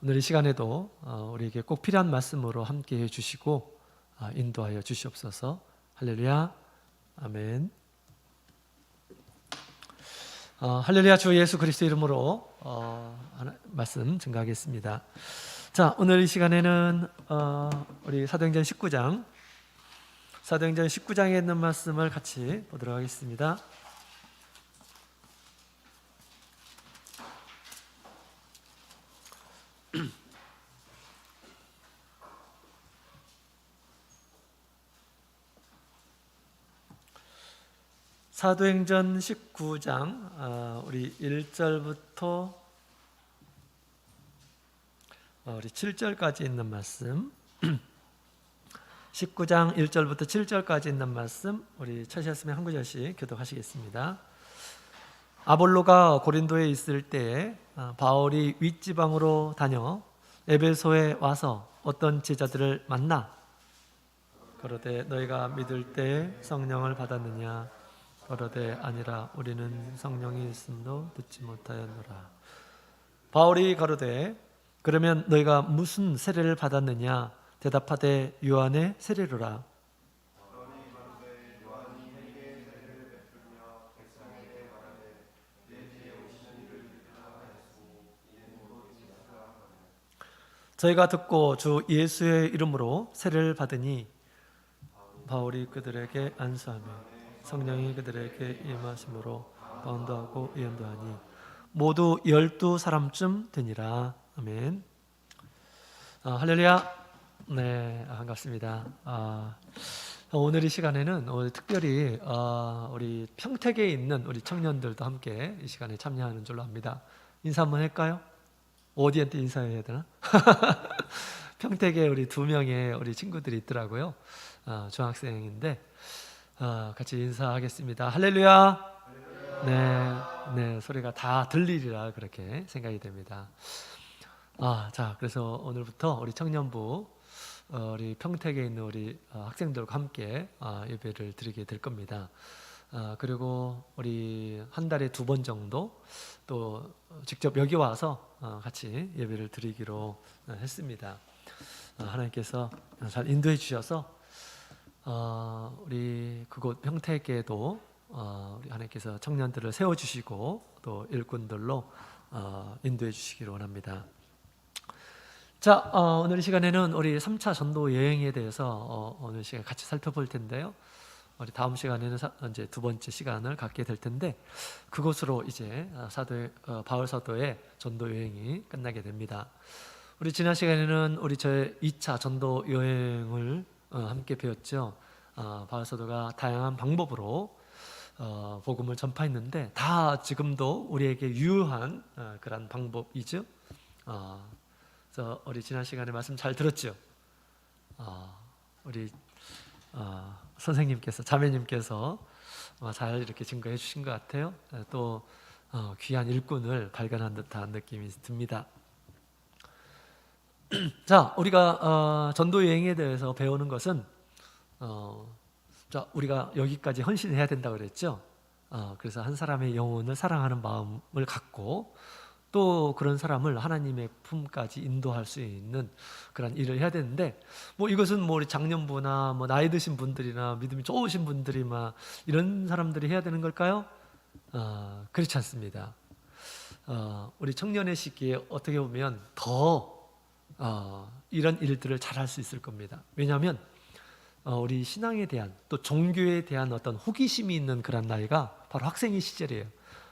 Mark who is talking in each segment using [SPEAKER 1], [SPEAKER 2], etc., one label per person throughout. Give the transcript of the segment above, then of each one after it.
[SPEAKER 1] 오늘 이 시간에도 우리에게 꼭 필요한 말씀으로 함께 해주시고 인도하여 주시옵소서. 할렐루야. 아멘. 할렐루야. 주 예수 그리스도 이름으로 말씀 증가하겠습니다. 자, 오늘 이 시간에는 우리 사도행전 19장에 있는 말씀을 같이 보도록 하겠습니다. 사도행전 19장 우리 1절부터 우리 7절까지 있는 말씀 19장 1절부터 7절까지 있는 말씀 우리 찾으셨으면 한 구절씩 교독하시겠습니다. 아볼로가 고린도에 있을 때 바울이 윗지방으로 다녀 에베소에 와서 어떤 제자들을 만나 그러되 너희가 믿을 때 성령을 받았느냐 그러되 아니라 우리는 성령이 있음도 듣지 못하였노라. 바울이 가로되 그러면 너희가 무슨 세례를 받았느냐 대답하되 요한의 세례로라. 저희가 듣고 주 예수의 이름으로 세례를 받으니 바울이 그들에게 안수하며 성령이 그들에게 임하심으로 번도하고 예언도하니 모두 12사람쯤 되니라. 아멘. 할렐루야. 네, 반갑습니다. 오늘 이 시간에는 오늘 특별히 우리 평택에 있는 우리 청년들도 함께 이 시간에 참여하는 줄로 압니다. 인사 한번 할까요? 어디한테 인사해야 되나? 평택에 우리 2명의 우리 친구들이 있더라고요. 중학생인데 같이 인사하겠습니다. 할렐루야. 네, 소리가 다 들리리라 그렇게 생각이 됩니다. 자, 그래서 오늘부터 우리 청년부 우리 평택에 있는 우리 학생들과 함께 예배를 드리게 될 겁니다. 그리고 우리 한 달에 2번 정도 또 직접 여기 와서 같이 예배를 드리기로 했습니다. 하나님께서 잘 인도해 주셔서 우리 그곳 평택에도 우리 하나님께서 청년들을 세워주시고 또 일꾼들로 인도해 주시기를 원합니다. 자, 오늘 이 시간에는 우리 3차 전도 여행에 대해서 오늘 시간 같이 살펴볼 텐데요. 우리 다음 시간에는 이제 2번째 시간을 갖게 될 텐데 그곳으로 이제 바울 사도의 전도 여행이 끝나게 됩니다. 우리 지난 시간에는 우리 저의 2차 전도 여행을 함께 배웠죠. 바울 사도가 다양한 방법으로 복음을 전파했는데 다 지금도 우리에게 유효한 그런 방법이죠. 그래서 우리 지난 시간에 말씀 잘 들었죠. 우리 선생님께서 자매님께서 잘 이렇게 증거해 주신 것 같아요. 또 귀한 일꾼을 발견한 듯한 느낌이 듭니다. 자, 우리가 전도 여행에 대해서 배우는 것은 자, 우리가 여기까지 헌신해야 된다고 그랬죠. 그래서 한 사람의 영혼을 사랑하는 마음을 갖고 또 그런 사람을 하나님의 품까지 인도할 수 있는 그런 일을 해야 되는데 이것은 우리 장년부나 나이 드신 분들이나 믿음이 좋으신 분들이 이런 사람들이 해야 되는 걸까요? 그렇지 않습니다. 우리 청년의 시기에 어떻게 보면 더 이런 일들을 잘 할 수 있을 겁니다. 왜냐하면 우리 신앙에 대한 또 종교에 대한 어떤 호기심이 있는 그런 나이가 바로 학생의 시절이에요.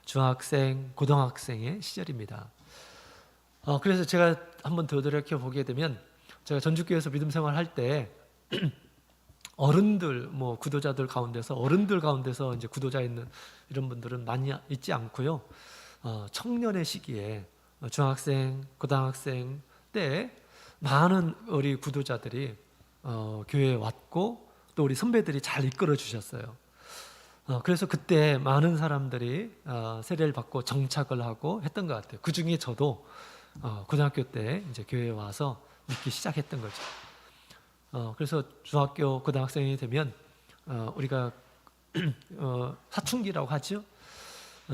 [SPEAKER 1] 중학생, 고등학생의 시절입니다. 그래서 제가 한번 더 돌이켜 보게 되면 제가 전주교회에서 믿음 생활할 때 어른들, 구도자들 가운데서 어른들 가운데서 이제 구도자 있는 이런 분들은 많이 있지 않고요. 청년의 시기에 중학생, 고등학생 때 많은 우리 구도자들이 교회에 왔고 또 우리 선배들이 잘 이끌어 주셨어요. 그래서 그때 많은 사람들이 세례를 받고 정착을 하고 했던 것 같아요. 그 중에 저도 고등학교 때 이제 교회에 와서 믿기 시작했던 거죠. 그래서 중학교 고등학생이 되면 우리가 사춘기라고 하죠.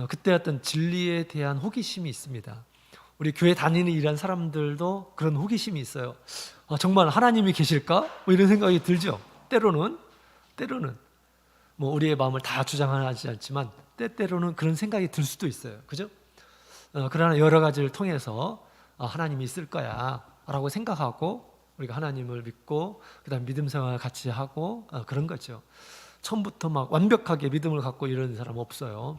[SPEAKER 1] 그때 어떤 진리에 대한 호기심이 있습니다. 우리 교회 다니는 이런 사람들도 그런 호기심이 있어요. 정말 하나님이 계실까? 뭐 이런 생각이 들죠. 때로는 뭐 우리의 마음을 다 주장하지 않지만 때때로는 그런 생각이 들 수도 있어요. 그죠? 그러나 여러 가지를 통해서 하나님이 있을 거야 라고 생각하고 우리가 하나님을 믿고 그다음 믿음 생활을 같이 하고 그런 거죠. 처음부터 막 완벽하게 믿음을 갖고 이러는 사람 없어요.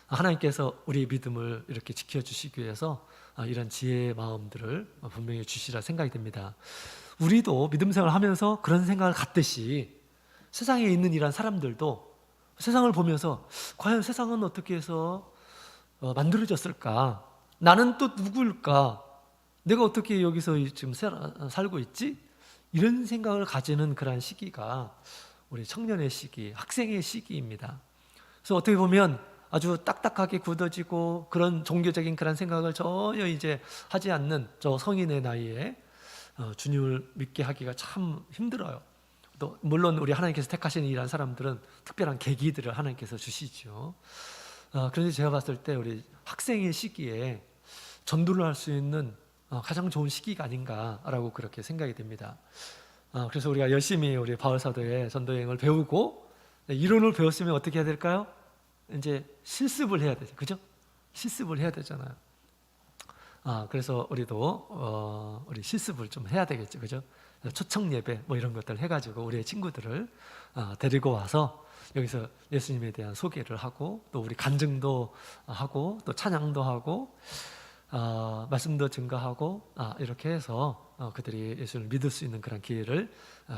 [SPEAKER 1] 하나님께서 우리 믿음을 이렇게 지켜주시기 위해서 이런 지혜의 마음들을 분명히 주시라 생각이 듭니다. 우리도 믿음 생활을 하면서 그런 생각을 갖듯이 세상에 있는 이런 사람들도 세상을 보면서 과연 세상은 어떻게 해서 만들어졌을까? 나는 또 누구일까? 내가 어떻게 여기서 지금 살고 있지? 이런 생각을 가지는 그런 시기가 우리 청년의 시기, 학생의 시기입니다. 그래서 어떻게 보면 아주 딱딱하게 굳어지고 그런 종교적인 그런 생각을 전혀 이제 하지 않는 저 성인의 나이에 주님을 믿게 하기가 참 힘들어요. 또 물론 우리 하나님께서 택하시는 이런 사람들은 특별한 계기들을 하나님께서 주시죠. 그런데 제가 봤을 때 우리 학생의 시기에 전도를 할 수 있는 가장 좋은 시기가 아닌가라고 그렇게 생각이 됩니다. 그래서 우리가 열심히 우리 바울 사도의 전도 여행을 배우고 이론을 배웠으면 어떻게 해야 될까요? 이제 실습을 해야 되죠. 그죠? 실습을 해야 되잖아요. 그래서 우리도 우리 실습을 좀 해야 되겠죠. 그죠? 초청 예배 뭐 이런 것들 해가지고 우리의 친구들을 데리고 와서 여기서 예수님에 대한 소개를 하고 또 우리 간증도 하고 또 찬양도 하고 말씀도 증거하고 이렇게 해서 그들이 예수를 믿을 수 있는 그런 기회를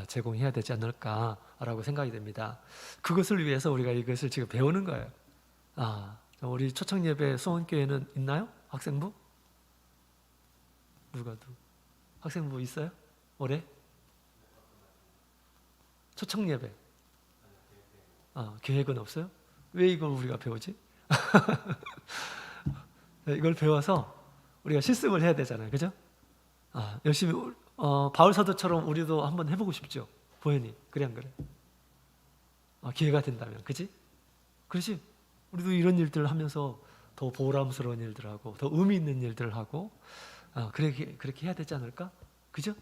[SPEAKER 1] 제공해야 되지 않을까라고 생각이 됩니다. 그것을 위해서 우리가 이것을 지금 배우는 거예요. 우리 초청 예배 수원교회는 있나요? 학생부? 누가 학생부 있어요? 올해? 초청 예배 계획은 없어요? 왜 이걸 우리가 배우지? 이걸 배워서 우리가 실습을 해야 되잖아요. 그죠? 열심히 바울 사도처럼 우리도 한번 해보고 싶죠. 보현이 그래 안 그래? 기회가 된다면 그지? 그렇지? 우리도 이런 일들을 하면서 더 보람스러운 일들을 하고 더 의미 있는 일들을 하고 그렇게 해야 되지 않을까? 그죠?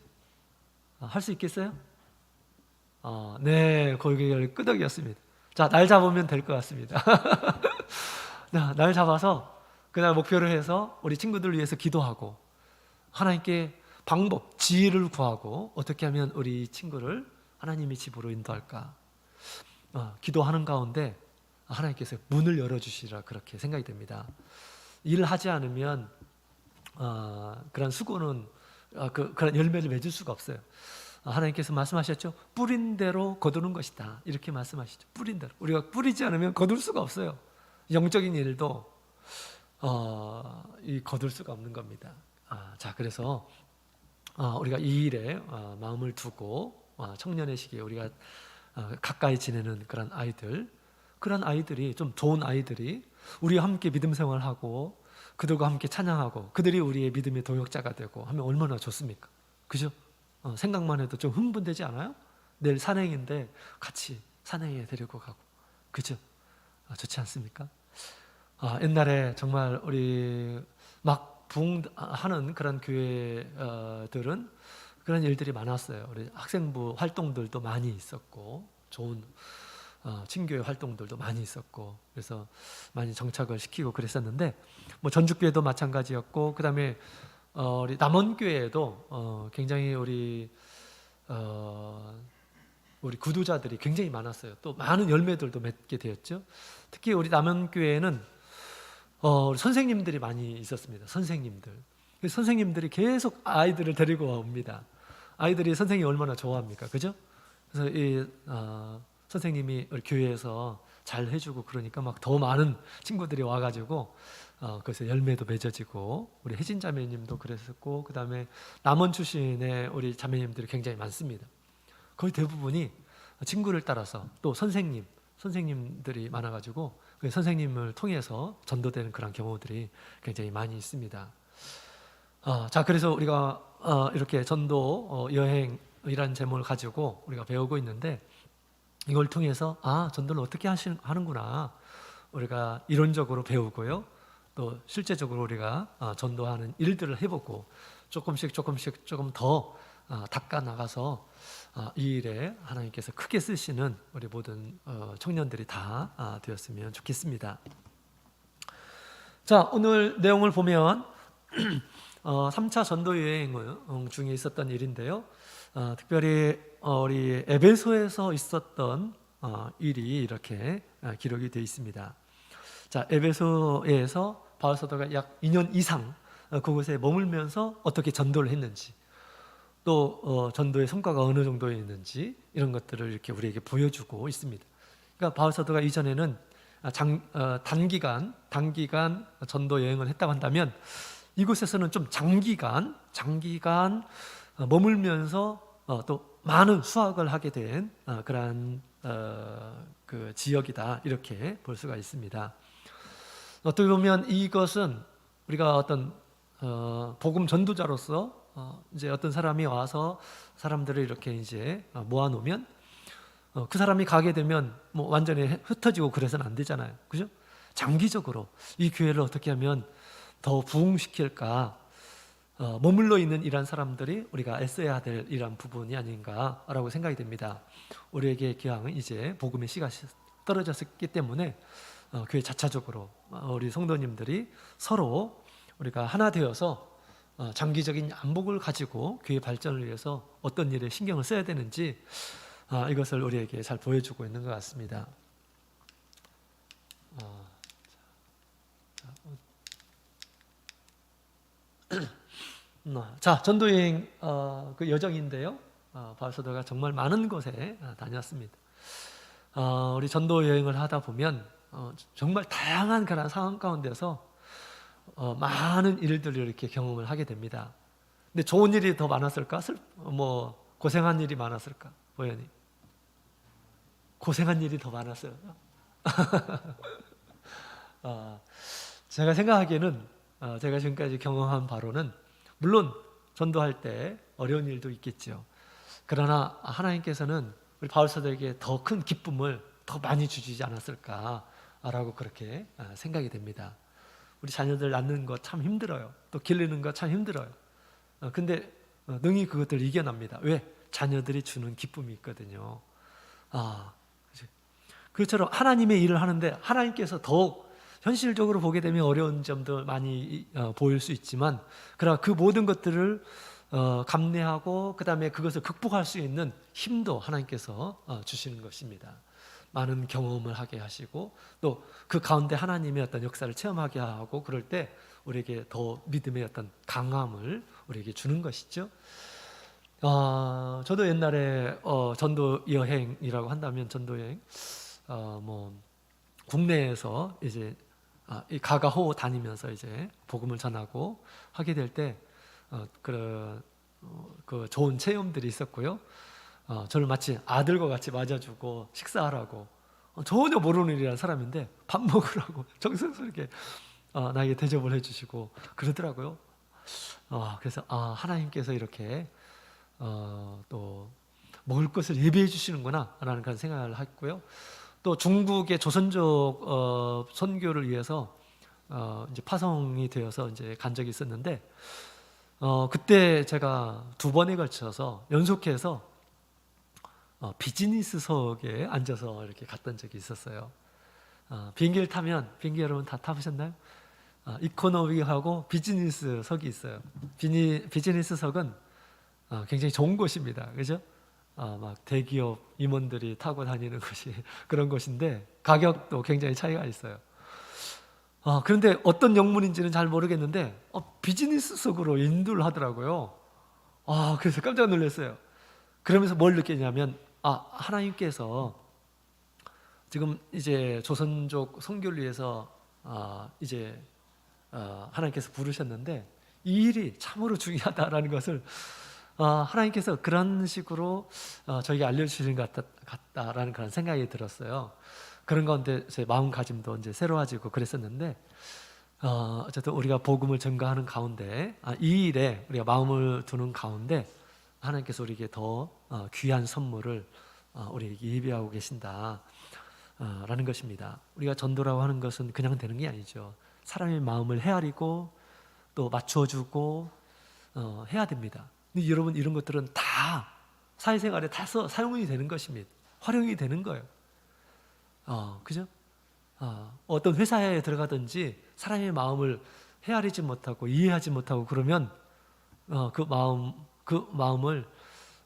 [SPEAKER 1] 할 수 있겠어요? 네, 거기가 끄덕이었습니다. 자, 날 잡으면 될 것 같습니다. 자, 날 잡아서 그날 목표를 해서 우리 친구들을 위해서 기도하고 하나님께 방법, 지혜를 구하고 어떻게 하면 우리 친구를 하나님의 집으로 인도할까? 기도하는 가운데 하나님께서 문을 열어주시라 그렇게 생각이 됩니다. 일을 하지 않으면 그런 수고는 그런 열매를 맺을 수가 없어요. 하나님께서 말씀하셨죠. 뿌린 대로 거두는 것이다. 이렇게 말씀하시죠. 뿌린 대로. 우리가 뿌리지 않으면 거둘 수가 없어요. 영적인 일도 거둘 수가 없는 겁니다. 자, 그래서 우리가 이 일에 마음을 두고 청년의 시기에 우리가 가까이 지내는 그런 아이들이 좀 좋은 아이들이 우리와 함께 믿음 생활하고 그들과 함께 찬양하고 그들이 우리의 믿음의 동역자가 되고 하면 얼마나 좋습니까? 그죠? 생각만 해도 좀 흥분되지 않아요? 내일 산행인데 같이 산행에 데리고 가고 그죠? 좋지 않습니까? 옛날에 정말 우리 막 부흥하는 그런 교회들은 그런 일들이 많았어요. 우리 학생부 활동들도 많이 있었고 좋은 친교회 활동들도 많이 있었고 그래서 많이 정착을 시키고 그랬었는데 뭐 전주교회도 마찬가지였고 그 다음에 우리 남원교회에도 굉장히 우리 구도자들이 굉장히 많았어요. 또 많은 열매들도 맺게 되었죠. 특히 우리 남원교회는 우리 선생님들이 많이 있었습니다. 선생님들이 계속 아이들을 데리고 옵니다. 아이들이 선생님이 얼마나 좋아합니까? 그죠? 그래서 이 선생님이 우리 교회에서 잘 해주고 그러니까 막 더 많은 친구들이 와가지고 그래서 열매도 맺어지고 우리 혜진 자매님도 그랬었고 그 다음에 남원 출신의 우리 자매님들이 굉장히 많습니다. 거의 대부분이 친구를 따라서 또 선생님들이 많아가지고 그 선생님을 통해서 전도되는 그런 경우들이 굉장히 많이 있습니다. 자, 그래서 우리가 이렇게 전도 여행이라는 제목을 가지고 우리가 배우고 있는데 이걸 통해서 전도를 어떻게 하는구나 우리가 이론적으로 배우고요. 또 실제적으로 우리가 전도하는 일들을 해보고 조금씩 조금 더 닦아 나가서 이 일에 하나님께서 크게 쓰시는 우리 모든 청년들이 다 되었으면 좋겠습니다. 자, 오늘 내용을 보면 3차 전도 여행 중에 있었던 일인데요. 특별히 우리 에베소에서 있었던 일이 이렇게 기록이 되어 있습니다. 자, 에베소에서 바울 사도가 약 2년 이상 그곳에 머물면서 어떻게 전도를 했는지, 또 전도의 성과가 어느 정도였는지 이런 것들을 이렇게 우리에게 보여주고 있습니다. 그러니까 바울 사도가 이전에는 단기간 전도 여행을 했다고 한다면 이곳에서는 좀 장기간 머물면서 또 많은 수학을 하게 된 그러한 그 지역이다, 이렇게 볼 수가 있습니다. 어떻게 보면 이것은 우리가 어떤 복음 전도자로서 이제 어떤 사람이 와서 사람들을 이렇게 이제 모아놓으면 그 사람이 가게 되면 뭐 완전히 흩어지고 그래서는 안 되잖아요, 그죠? 장기적으로 이 교회를 어떻게 하면 더 부흥시킬까, 머물러 있는 이러한 사람들이 우리가 애써야 될 이러한 부분이 아닌가라고 생각이 됩니다. 우리에게 기왕은 이제 복음의 씨가 떨어졌기 때문에 교회 자체적으로 우리 성도님들이 서로 우리가 하나 되어서 장기적인 안목을 가지고 교회 발전을 위해서 어떤 일에 신경을 써야 되는지 이것을 우리에게 잘 보여주고 있는 것 같습니다. 자, 전도여행 그 여정인데요. 바울 사도가 정말 많은 곳에 다녔습니다. 우리 전도여행을 하다 보면 정말 다양한 그런 상황 가운데서 많은 일들을 이렇게 경험을 하게 됩니다. 근데 좋은 일이 더 많았을까? 고생한 일이 많았을까? 보현이 고생한 일이 더 많았어요. 제가 생각하기에는 제가 지금까지 경험한 바로는, 물론 전도할 때 어려운 일도 있겠죠. 그러나 하나님께서는 우리 바울 사도에게 더 큰 기쁨을 더 많이 주시지 않았을까라고 그렇게 생각이 됩니다. 우리 자녀들 낳는 거 참 힘들어요. 또 기르는 거 참 힘들어요. 근데 능히 그것들을 이겨납니다. 왜? 자녀들이 주는 기쁨이 있거든요. 그것처럼 하나님의 일을 하는데 하나님께서 더욱 현실적으로 보게 되면 어려운 점도 많이 보일 수 있지만, 그러나 그 모든 것들을 감내하고 그 다음에 그것을 극복할 수 있는 힘도 하나님께서 주시는 것입니다. 많은 경험을 하게 하시고 또 그 가운데 하나님의 어떤 역사를 체험하게 하고, 그럴 때 우리에게 더 믿음의 어떤 강함을 우리에게 주는 것이죠. 저도 옛날에 전도 여행이라고 한다면 전도여행 국내에서 이제 이 가가호 다니면서 이제 복음을 전하고 하게 될 때 그 좋은 체험들이 있었고요. 저를 마치 아들과 같이 맞아주고 식사하라고, 전혀 모르는 일이라는 사람인데 밥 먹으라고 정성스럽게 나에게 대접을 해주시고 그러더라고요. 그래서 하나님께서 이렇게 또 먹을 것을 예비해 주시는구나 라는 그런 생각을 했고요. 또 중국의 조선족 선교를 위해서 이제 파송이 되어서 이제 간 적이 있었는데, 그때 제가 2번에 걸쳐서 연속해서 비즈니스석에 앉아서 이렇게 갔던 적이 있었어요. 비행기를 타면, 비행기 여러분 다 타보셨나요? 이코노미하고 비즈니스석이 있어요. 비즈니스석은 굉장히 좋은 곳입니다. 그죠? 막 대기업 임원들이 타고 다니는 것이 그런 곳인데 가격도 굉장히 차이가 있어요. 그런데 어떤 영문인지는 잘 모르겠는데 비즈니스석으로 인도를 하더라고요. 그래서 깜짝 놀랐어요. 그러면서 뭘 느꼈냐면 하나님께서 지금 이제 조선족 선교를 위해서 이제 하나님께서 부르셨는데 이 일이 참으로 중요하다라는 것을 하나님께서 그런 식으로 저에게 알려주시는 것 같다라는 그런 생각이 들었어요. 그런 가운데 제 마음가짐도 이제 새로워지고 그랬었는데, 어쨌든 우리가 복음을 전가하는 가운데 이 일에 우리가 마음을 두는 가운데 하나님께서 우리에게 더 귀한 선물을 우리에게 예비하고 계신다 라는 것입니다. 우리가 전도라고 하는 것은 그냥 되는 게 아니죠. 사람의 마음을 헤아리고 또 맞춰주고 해야 됩니다. 근데 여러분 이런 것들은 다 사회생활에 다 사용이 되는 것입니다. 활용이 되는 거예요. 그죠? 어떤 회사에 들어가든지 사람의 마음을 헤아리지 못하고 이해하지 못하고 그러면 그 마음을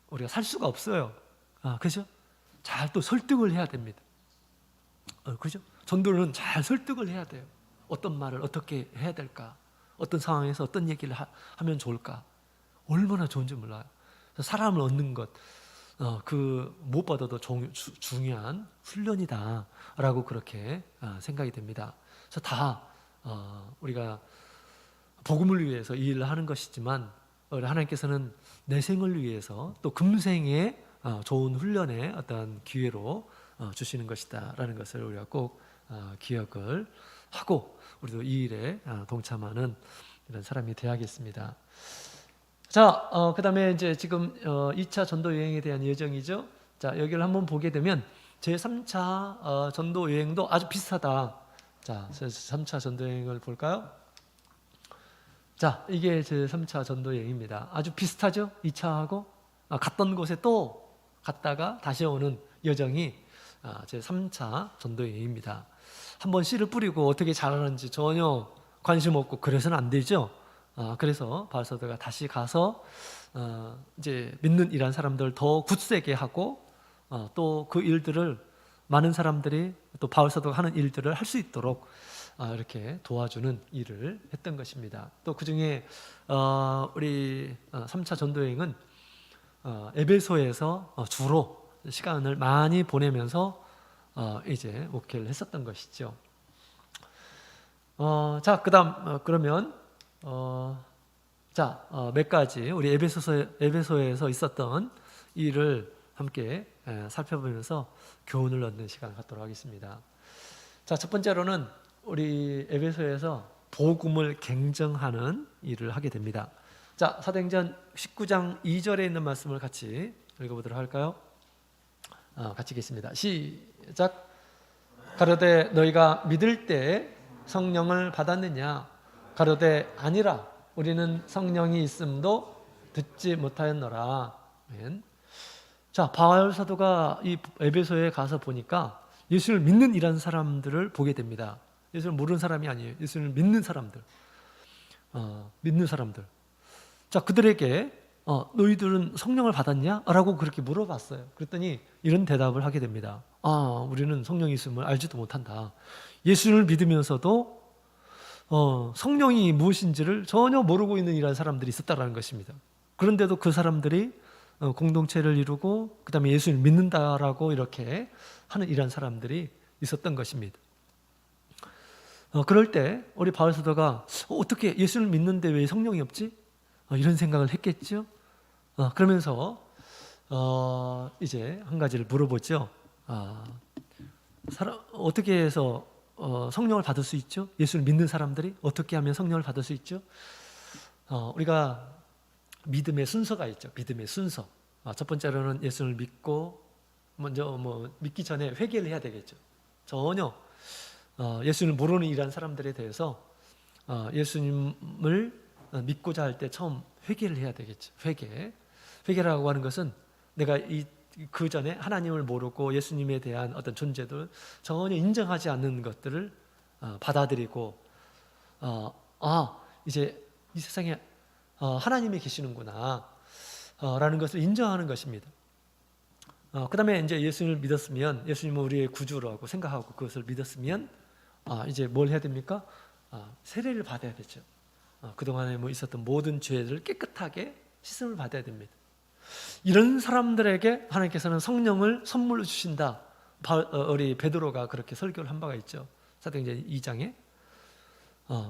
[SPEAKER 1] 우리가 살 수가 없어요. 그죠? 잘 또 설득을 해야 됩니다. 그죠? 전도는 잘 설득을 해야 돼요. 어떤 말을 어떻게 해야 될까? 어떤 상황에서 어떤 얘기를 하면 좋을까? 얼마나 좋은지 몰라요. 사람을 얻는 것, 무엇보다도 중요한 훈련이다라고 그렇게 생각이 됩니다. 그래서 다 우리가 복음을 위해서 이 일을 하는 것이지만 하나님께서는 내 생을 위해서 또 금생에 좋은 훈련의 어떤 기회로 주시는 것이다라는 것을 우리가 꼭 기억을 하고 우리도 이 일에 동참하는 이런 사람이 되어야겠습니다. 자, 그 다음에 이제 지금 2차 전도 여행에 대한 예정이죠. 자, 여기를 한번 보게 되면 제3차 전도 여행도 아주 비슷하다. 자, 제3차 전도 여행을 볼까요? 자, 이게 제3차 전도 여행입니다. 아주 비슷하죠? 2차하고 갔던 곳에 또 갔다가 다시 오는 여정이 제3차 전도 여행입니다. 한번 씨를 뿌리고 어떻게 자라는지 전혀 관심 없고 그래서는 안 되죠. 그래서 바울사도가 다시 가서 이제 믿는 이란 사람들 더 굳세게 하고 또 그 일들을 많은 사람들이 또 바울사도가 하는 일들을 할 수 있도록 이렇게 도와주는 일을 했던 것입니다. 또 그 중에 우리 3차 전도여행은 에베소에서 주로 시간을 많이 보내면서 이제 목회를 했었던 것이죠. 자, 그다음 그러면 몇 가지 우리 에베소에서 있었던 일을 함께 살펴보면서 교훈을 얻는 시간을 갖도록 하겠습니다. 자, 첫 번째로는 우리 에베소에서 복음을 갱정하는 일을 하게 됩니다. 자, 사도행전 19장 2절에 있는 말씀을 같이 읽어보도록 할까요? 같이 읽겠습니다. 시작. 가로되 너희가 믿을 때 성령을 받았느냐? 가로되 아니라 우리는 성령이 있음도 듣지 못하였노라. 아멘. 자, 바울 사도가 이 에베소에 가서 보니까 예수를 믿는 이란 사람들을 보게 됩니다. 예수를 모르는 사람이 아니에요. 예수를 믿는 사람들. 믿는 사람들. 자, 그들에게 너희들은 성령을 받았냐? 라고 그렇게 물어봤어요. 그랬더니 이런 대답을 하게 됩니다. 우리는 성령이 있음을 알지도 못한다. 예수를 믿으면서도 성령이 무엇인지를 전혀 모르고 있는 이런 사람들이 있었다라는 것입니다. 그런데도 그 사람들이 공동체를 이루고 그 다음에 예수를 믿는다라고 이렇게 하는 이런 사람들이 있었던 것입니다. 그럴 때 우리 바울 사도가 어떻게 예수를 믿는데 왜 성령이 없지? 이런 생각을 했겠죠. 그러면서 이제 한 가지를 물어보죠. 어떻게 해서 성령을 받을 수 있죠? 예수를 믿는 사람들이 어떻게 하면 성령을 받을 수 있죠? 우리가 믿음의 순서가 있죠. 믿음의 순서. 첫 번째로는 예수를 믿고 먼저 믿기 전에 회개를 해야 되겠죠. 전혀 예수를 모르는 이란 사람들에 대해서 예수님을 믿고자 할 때 처음 회개를 해야 되겠죠. 회개라고 하는 것은 내가 그 전에 하나님을 모르고 예수님에 대한 어떤 존재들 전혀 인정하지 않는 것들을 받아들이고 이제 이 세상에 하나님이 계시는구나 라는 것을 인정하는 것입니다. 그 다음에 이제 예수님을 믿었으면 예수님은 우리의 구주라고 생각하고 그것을 믿었으면 이제 뭘 해야 됩니까? 세례를 받아야 되죠. 그동안에 있었던 모든 죄를 깨끗하게 씻음을 받아야 됩니다. 이런 사람들에게 하나님께서는 성령을 선물로 주신다. 우리 베드로가 그렇게 설교를 한 바가 있죠. 사도행전 2장에.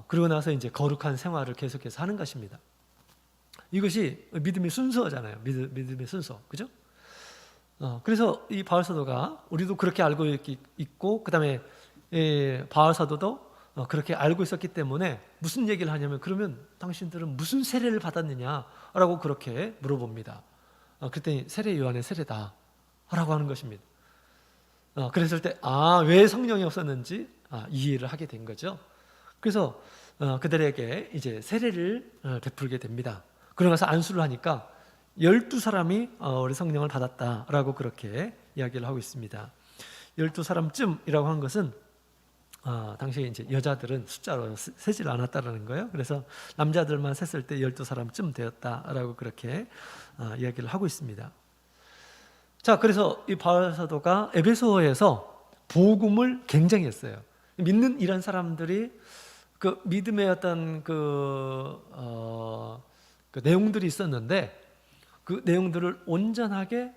[SPEAKER 1] 그러고 나서 이제 거룩한 생활을 계속해서 하는 것입니다. 이것이 믿음의 순서잖아요. 믿음의 순서, 그죠? 그래서 이 바울 사도가 우리도 그렇게 알고 있고, 그 다음에 바울 사도도 그렇게 알고 있었기 때문에 무슨 얘기를 하냐면, 그러면 당신들은 무슨 세례를 받았느냐라고 그렇게 물어봅니다. 그랬더니 세례 요한의 세례다 라고 하는 것입니다. 그랬을 때 왜 성령이 없었는지 이해를 하게 된 거죠. 그래서 그들에게 이제 세례를 베풀게 됩니다. 그러고 나서 안수를 하니까 12사람이 우리 성령을 받았다라고 그렇게 이야기를 하고 있습니다. 12사람쯤이라고 한 것은 당시에 이제 여자들은 숫자로 세질 않았다라는 거예요. 그래서 남자들만 셌을 때 12사람쯤 되었다라고 그렇게 이야기를 하고 있습니다. 자, 그래서 이 바울 사도가 에베소에서 복음을 굉장히 했어요. 믿는 이런 사람들이 그 믿음의 어떤 그 내용들이 있었는데 그 내용들을 온전하게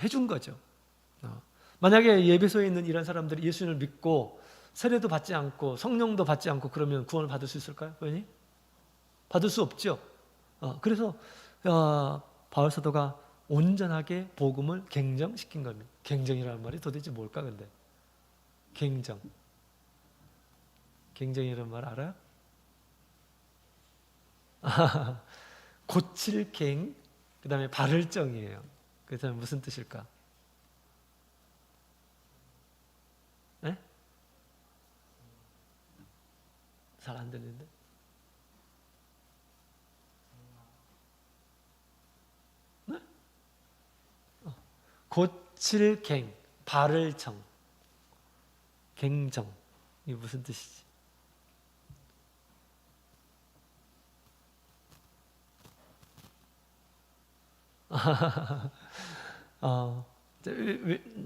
[SPEAKER 1] 해준 거죠. 만약에 에베소에 있는 이런 사람들이 예수님을 믿고 세례도 받지 않고 성령도 받지 않고 그러면 구원을 받을 수 있을까요? 그러니? 받을 수 없죠. 그래서 바울 사도가 온전하게 복음을 갱정시킨 겁니다. 갱정이라는 말이 도대체 뭘까 근데? 갱정. 갱정이라는 말 알아요? 고칠 갱, 그 다음에 바를 정이에요. 그래서 무슨 뜻일까? 네? 잘 안 들리는데? 네? 고칠 갱, 바를 정, 갱정. 이게 무슨 뜻이지?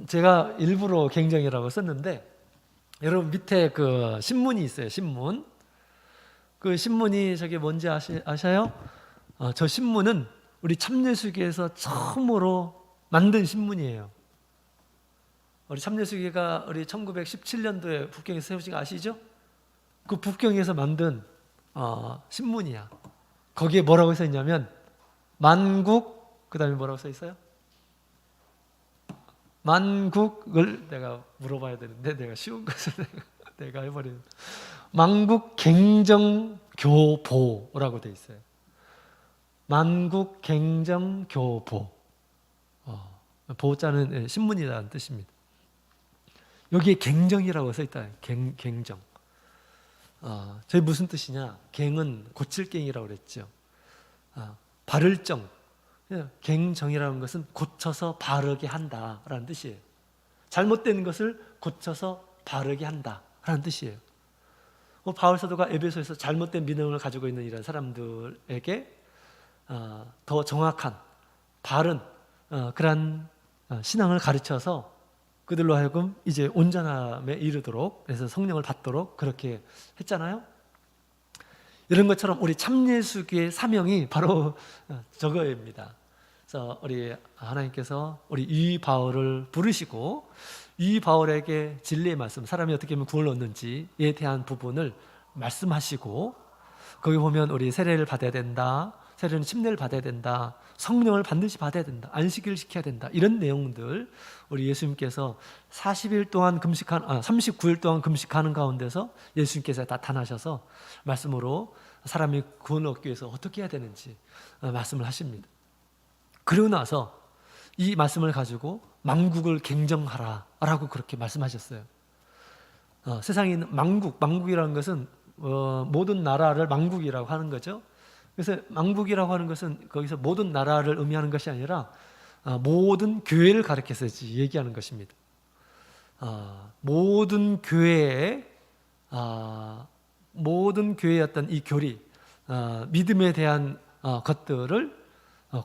[SPEAKER 1] 제가 일부러 갱정이라고 썼는데 여러분 밑에 그 신문이 있어요. 신문. 그 신문이 저게 뭔지 아셔요? 저 신문은 우리 참예수교에서 처음으로 만든 신문이에요. 우리 참예수교가 우리 1917년도에 북경에서 세우신 거 아시죠? 그 북경에서 만든 신문이야. 거기에 뭐라고 써 있냐면 만국 그 다음에 뭐라고 써 있어요? 만국을 내가 물어봐야 되는데 내가 쉬운 것을 내가 해버리는 만국 갱정교보라고 돼 있어요. 만국 갱정교보. 보자는 신문이라는 뜻입니다. 여기에 갱정이라고 써 있다. 갱정. 저게 무슨 뜻이냐? 갱은 고칠 갱이라고 그랬죠. 바를 정. 갱정이라는 것은 고쳐서 바르게 한다라는 뜻이에요. 잘못된 것을 고쳐서 바르게 한다라는 뜻이에요. 바울 사도가 에베소에서 잘못된 믿음을 가지고 있는 이런 사람들에게 더 정확한 바른 그러한 신앙을 가르쳐서 그들로 하여금 이제 온전함에 이르도록 그래서 성령을 받도록 그렇게 했잖아요. 이런 것처럼 우리 참예수교의 사명이 바로 저거입니다. 그래서 우리 하나님께서 우리 이 바울을 부르시고 이 바울에게 진리의 말씀, 사람이 어떻게 하면 구원을 얻는지에 대한 부분을 말씀하시고 거기 보면 우리 세례를 받아야 된다, 세례는 침례를 받아야 된다, 성령을 반드시 받아야 된다, 안식일을 지켜야 된다 이런 내용들 우리 예수님께서 39일 동안 금식하는 가운데서 예수님께서 나타나셔서 말씀으로 사람이 구원을 얻기 위해서 어떻게 해야 되는지 말씀을 하십니다. 그러고 나서 이 말씀을 가지고 만국을 갱정하라 라고 그렇게 말씀하셨어요. 세상에 있는 만국이라는 것은 모든 나라를 만국이라고 하는 거죠. 그래서 만국이라고 하는 것은 거기서 모든 나라를 의미하는 것이 아니라 모든 교회를 가리켜서 얘기하는 것입니다. 모든 교회의 어떤 이 교리, 믿음에 대한 것들을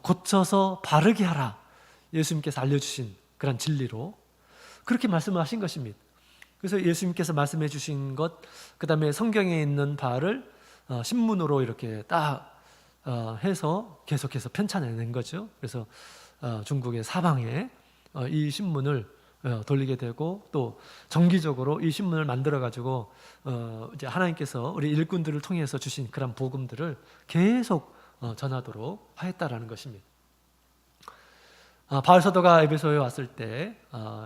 [SPEAKER 1] 고쳐서 바르게 하라. 예수님께서 알려주신 그런 진리로 그렇게 말씀을 하신 것입니다. 그래서 예수님께서 말씀해 주신 것, 그 다음에 성경에 있는 바를 신문으로 이렇게 딱 해서 계속해서 편찬해낸 거죠. 그래서 중국의 사방에 이 신문을 돌리게 되고 또 정기적으로 이 신문을 만들어 가지고 이제 하나님께서 우리 일꾼들을 통해서 주신 그런 복음들을 계속 전하도록 하였다라는 것입니다. 바울 사도가 에베소에 왔을 때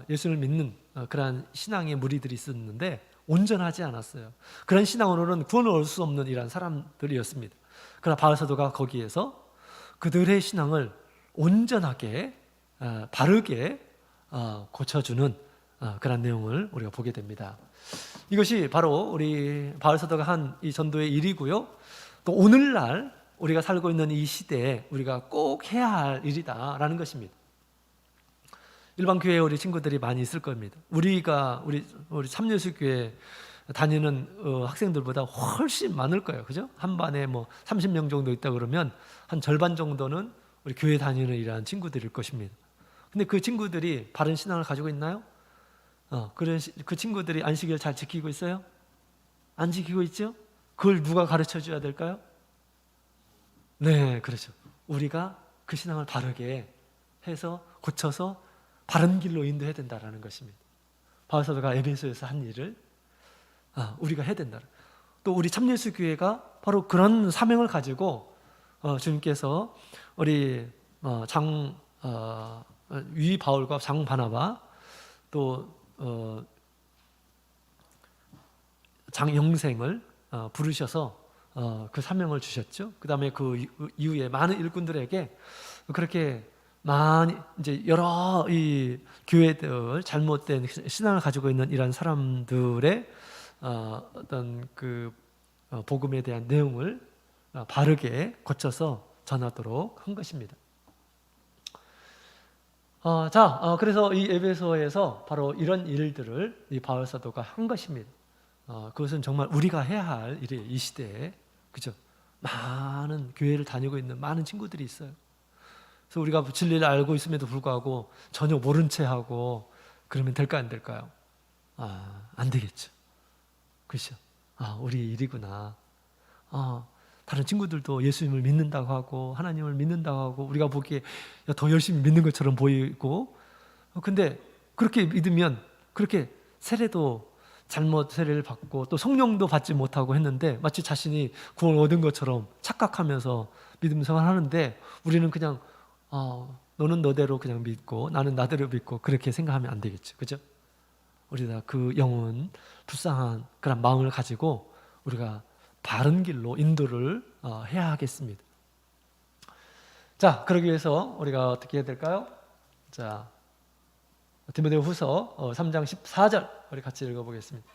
[SPEAKER 1] 예수를 믿는 그러한 신앙의 무리들이 있었는데 온전하지 않았어요. 그런 신앙으로는 구원을 얻을 수 없는 이런 사람들이었습니다. 그러나 바울 사도가 거기에서 그들의 신앙을 온전하게 바르게 고쳐주는 그런 내용을 우리가 보게 됩니다. 이것이 바로 우리 바울 사도가 한 이 전도의 일이고요. 또 오늘날 우리가 살고 있는 이 시대에 우리가 꼭 해야 할 일이다라는 것입니다. 일반 교회에 우리 친구들이 많이 있을 겁니다. 우리 참예수교회 다니는 학생들보다 훨씬 많을 거예요. 그죠? 한 반에 뭐 30명 정도 있다 그러면 한 절반 정도는 우리 교회 다니는 이러한 친구들일 것입니다. 근데 그 친구들이 바른 신앙을 가지고 있나요? 그 친구들이 안식일을 잘 지키고 있어요? 안 지키고 있죠? 그걸 누가 가르쳐 줘야 될까요? 네, 그렇죠. 우리가 그 신앙을 바르게 해서 고쳐서 바른 길로 인도해야 된다라는 것입니다. 바울 사도가 에베소에서 한 일을 우리가 해야 된다. 또 우리 참예수교회가 바로 그런 사명을 가지고 주님께서 우리 위 바울과 장 바나바 또 장 영생을 부르셔서 그 사명을 주셨죠. 그 다음에 그 이후에 많은 일꾼들에게 그렇게 많이 이제 여러 이 교회들 잘못된 신앙을 가지고 있는 이런 사람들의 어떤 그 복음에 대한 내용을 바르게 고쳐서 전하도록 한 것입니다. 그래서 이 에베소에서 바로 이런 일들을 이 바울 사도가 한 것입니다. 그것은 정말 우리가 해야 할 일이에요. 이 시대에. 그죠? 많은 교회를 다니고 있는 많은 친구들이 있어요. 그래서 우리가 진리를 알고 있음에도 불구하고 전혀 모른 채 하고 그러면 될까 안 될까요? 안 되겠죠. 그렇죠? 우리 일이구나. 다른 친구들도 예수님을 믿는다고 하고 하나님을 믿는다고 하고 우리가 보기에 더 열심히 믿는 것처럼 보이고 근데 그렇게 믿으면 그렇게 세례도 잘못 세례를 받고 또 성령도 받지 못하고 했는데 마치 자신이 구원을 얻은 것처럼 착각하면서 믿음 생활하는데 우리는 그냥 너는 너대로 그냥 믿고 나는 나대로 믿고 그렇게 생각하면 안 되겠죠. 그죠? 우리가 그 영혼 불쌍한 그런 마음을 가지고 우리가 바른 길로 인도를 해야 하겠습니다. 자, 그러기 위해서 우리가 어떻게 해야 될까요? 자, 디모데 후서 3장 14절 우리 같이 읽어보겠습니다.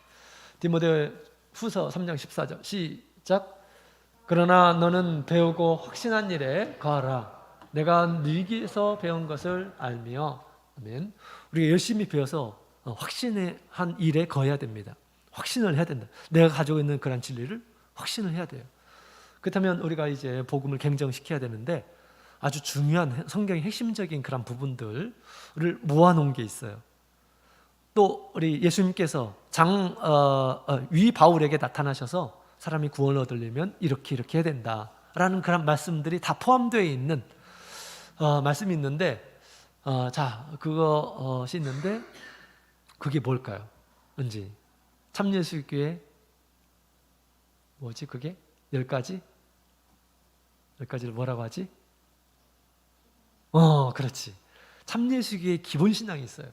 [SPEAKER 1] 디모데 후서 3장 14절 시작. 그러나 너는 배우고 확신한 일에 거하라. 내가 네게서 배운 것을 알며. 아멘. 우리가 열심히 배워서 확신한 일에 거해야 됩니다. 확신을 해야 된다. 내가 가지고 있는 그런 진리를 확신을 해야 돼요. 그렇다면 우리가 이제 복음을 갱정시켜야 되는데 아주 중요한 성경의 핵심적인 그런 부분들을 모아놓은 게 있어요. 또 우리 예수님께서 위 바울에게 나타나셔서 사람이 구원을 얻으려면 이렇게 해야 된다라는 그런 말씀들이 다 포함되어 있는 말씀이 있는데 그것이 있는데 그게 뭘까요? 왠지 참예수교회 뭐지 그게? 10가지? 10가지를 뭐라고 하지? 그렇지. 참예수교의 기본신앙이 있어요.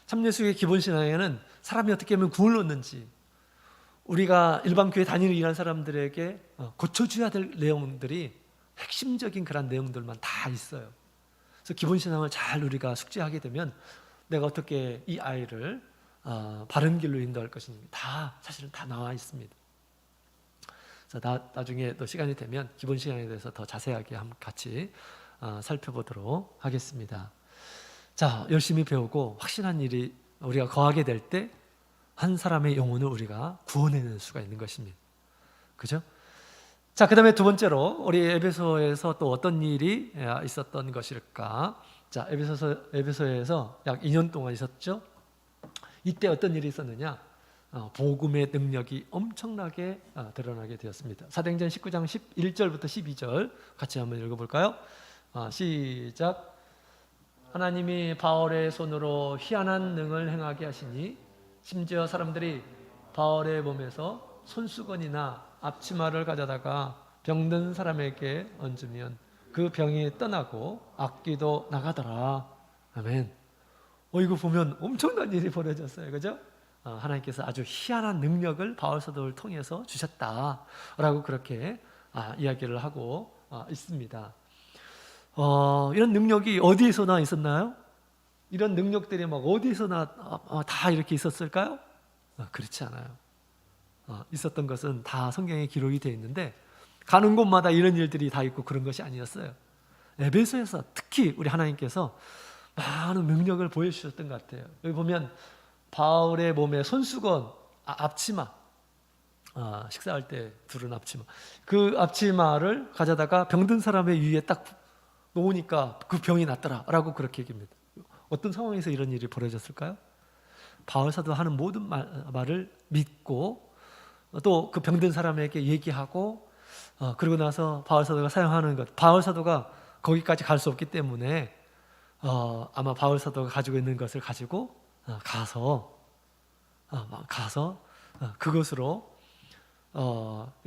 [SPEAKER 1] 참예수교의 기본신앙에는 사람이 어떻게 하면 구원을 얻는지 우리가 일반 교회 다니는 이런 사람들에게 고쳐줘야 될 내용들이 핵심적인 그런 내용들만 다 있어요. 그래서 기본신앙을 잘 우리가 숙지하게 되면 내가 어떻게 이 아이를 바른 길로 인도할 것인지 사실은 다 나와 있습니다. 그래서 나중에 또 시간이 되면 기본신앙에 대해서 더 자세하게 같이 살펴보도록 하겠습니다. 자, 열심히 배우고 확신한 일이 우리가 거하게 될 때 한 사람의 영혼을 우리가 구원해낼 수가 있는 것입니다. 그죠? 자, 그 다음에 두 번째로 우리 에베소에서 또 어떤 일이 있었던 것일까? 자, 에베소에서 약 2년 동안 있었죠? 이때 어떤 일이 있었느냐? 복음의 능력이 엄청나게 드러나게 되었습니다. 사도행전 19장 11절부터 12절 같이 한번 읽어볼까요? 시작. 하나님이 바울의 손으로 희한한 능을 행하게 하시니 심지어 사람들이 바울의 몸에서 손수건이나 앞치마를 가져다가 병든 사람에게 얹으면 그 병이 떠나고 악귀도 나가더라. 아멘. 이거 보면 엄청난 일이 벌어졌어요. 그죠? 하나님께서 아주 희한한 능력을 바울 사도를 통해서 주셨다라고 그렇게 이야기를 하고 있습니다. 이런 능력이 어디에서나 있었나요? 이런 능력들이 막 어디서나 다 이렇게 있었을까요? 그렇지 않아요. 있었던 것은 다 성경에 기록이 되어 있는데 가는 곳마다 이런 일들이 다 있고 그런 것이 아니었어요. 에베소에서 특히 우리 하나님께서 많은 능력을 보여주셨던 것 같아요. 여기 보면 바울의 몸에 손수건, 앞치마, 식사할 때 두른 앞치마, 그 앞치마를 가져다가 병든 사람의 위에 딱 놓으니까 그 병이 낫더라라고 그렇게 얘기합니다. 어떤 상황에서 이런 일이 벌어졌을까요? 바울 사도 하는 모든 말을 믿고 또 그 병든 사람에게 얘기하고 그러고 나서 바울 사도가 사용하는 것, 바울 사도가 거기까지 갈 수 없기 때문에 아마 바울 사도가 가지고 있는 것을 가지고 가서 그것으로